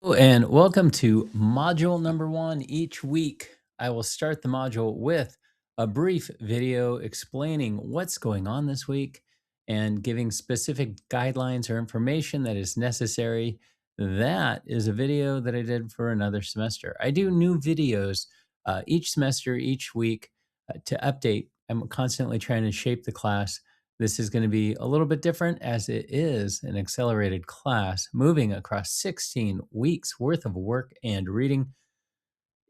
And welcome to module number 1. Each week, I will start the module with a brief video explaining what's going on this week and giving specific guidelines or information that is necessary. That is a video that I did for another semester. I do new videos each semester, each week to update. I'm constantly trying to shape the class. This is going to be a little bit different as it is an accelerated class moving across 16 weeks worth of work and reading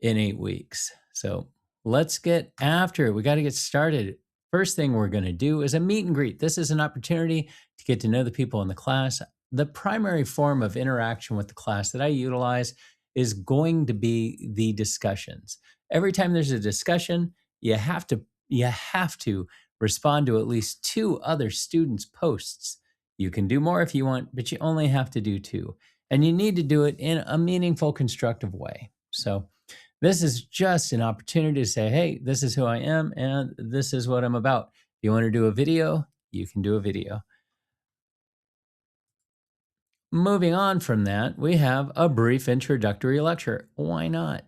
in 8 weeks. So let's get after it. We got to get started. First thing we're going to do is a meet and greet. This is an opportunity to get to know the people in the class. The primary form of interaction with the class that I utilize is going to be the discussions. Every time there's a discussion, you have to respond to at least two other students' posts. You can do more if you want, but you only have to do two. And you need to do it in a meaningful, constructive way. So this is just an opportunity to say, hey, this is who I am and this is what I'm about. If you want to do a video, you can do a video. Moving on from that, we have a brief introductory lecture. Why not?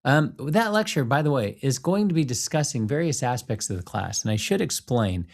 That lecture, by the way, is going to be discussing various aspects of the class. And I should explain,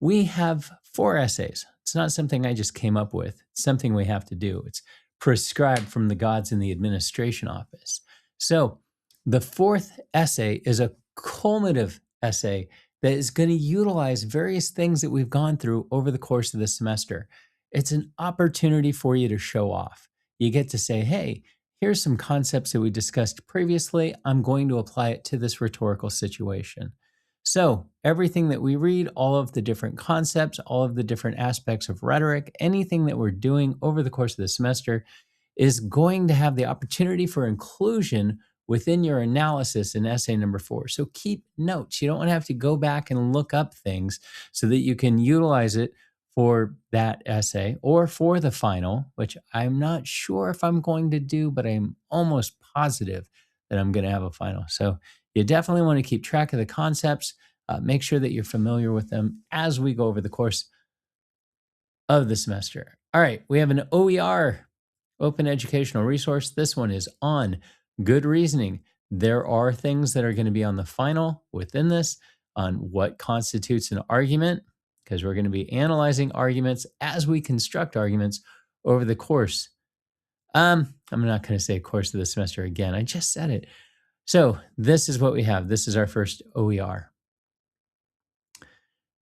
we have 4 essays. It's not something I just came up with. It's something we have to do. It's prescribed from the gods in the administration office. So the 4th essay is a culminative essay that is going to utilize various things that we've gone through over the course of the semester. It's an opportunity for you to show off. You get to say, hey, here's some concepts that we discussed previously. I'm going to apply it to this rhetorical situation. So, everything that we read, all of the different concepts, all of the different aspects of rhetoric, anything that we're doing over the course of the semester is going to have the opportunity for inclusion within your analysis in essay number 4. So, keep notes. You don't want to have to go back and look up things so that you can utilize it for that essay or for the final, which I'm not sure if I'm going to do, but I'm almost positive that I'm going to have a final. So you definitely want to keep track of the concepts, make sure that you're familiar with them as we go over the course of the semester. All right, we have an OER, Open Educational Resource. This one is on good reasoning. There are things that are going to be on the final within this on what constitutes an argument, because we're going to be analyzing arguments as we construct arguments over the course. I'm not going to say course of the semester again. I just said it. So this is what we have. This is our first OER.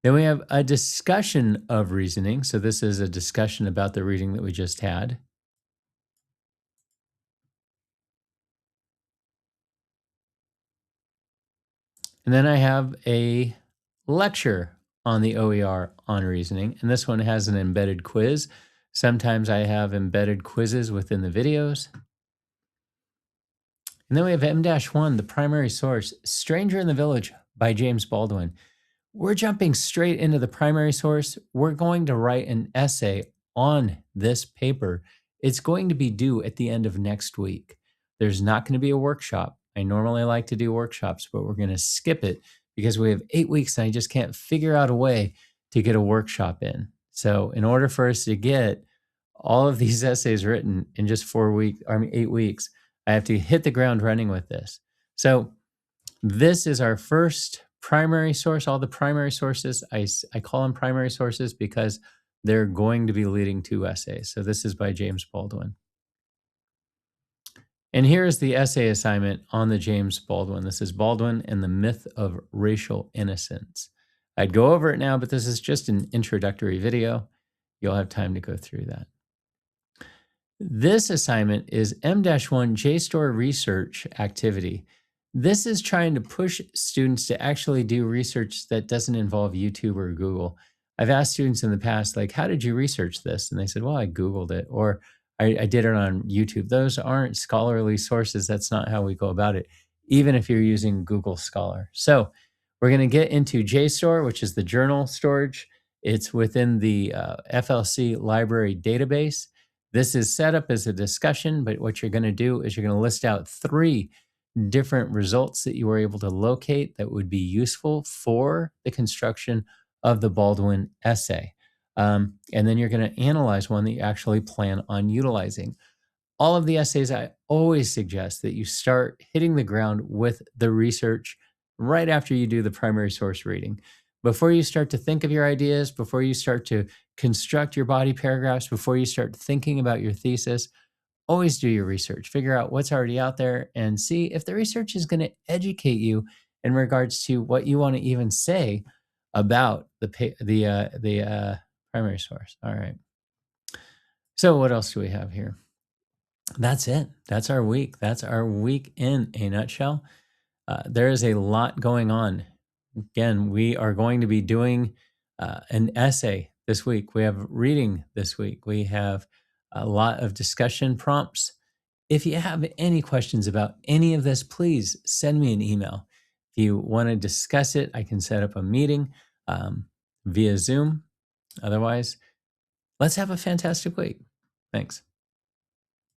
Then we have a discussion of reasoning. So this is a discussion about the reading that we just had. And then I have a lecture on the OER on reasoning. And this one has an embedded quiz. Sometimes I have embedded quizzes within the videos. And then we have M-1, the primary source, Stranger in the Village by James Baldwin. We're jumping straight into the primary source. We're going to write an essay on this paper. It's going to be due at the end of next week. There's not going to be a workshop. I normally like to do workshops, but we're going to skip it because we have 8 weeks and I just can't figure out a way to get a workshop in. So in order for us to get all of these essays written in just 8 weeks, I have to hit the ground running with this. So this is our first primary source. All the primary sources, I call them primary sources because they're going to be leading to essays. So this is by James Baldwin. And here is the essay assignment on the James Baldwin. This is Baldwin and the Myth of Racial Innocence. I'd go over it now, but this is just an introductory video. You'll have time to go through that. This assignment is M-1 JSTOR research activity. This is trying to push students to actually do research that doesn't involve YouTube or Google. I've asked students in the past, like, how did you research this? And they said, well, I Googled it, or I did it on YouTube. Those aren't scholarly sources. That's not how we go about it, even if you're using Google Scholar. So we're going to get into JSTOR, which is the journal storage. It's within the FLC library database. This is set up as a discussion, but what you're going to do is you're going to list out 3 different results that you were able to locate that would be useful for the construction of the Baldwin essay. And then you're going to analyze one that you actually plan on utilizing. all of the essays, I always suggest that you start hitting the ground with the research right after you do the primary source reading. Before you start to think of your ideas, before you start to construct your body paragraphs, before you start thinking about your thesis, always do your research. Figure out what's already out there and see if the research is going to educate you in regards to what you want to even say about the primary source. All right. So what else do we have here? That's it. That's our week. That's our week in a nutshell. There is a lot going on. Again, we are going to be doing an essay this week. We have reading this week. We have a lot of discussion prompts. If you have any questions about any of this, please send me an email. If you want to discuss it, I can set up a meeting via Zoom. Otherwise, let's have a fantastic week. Thanks.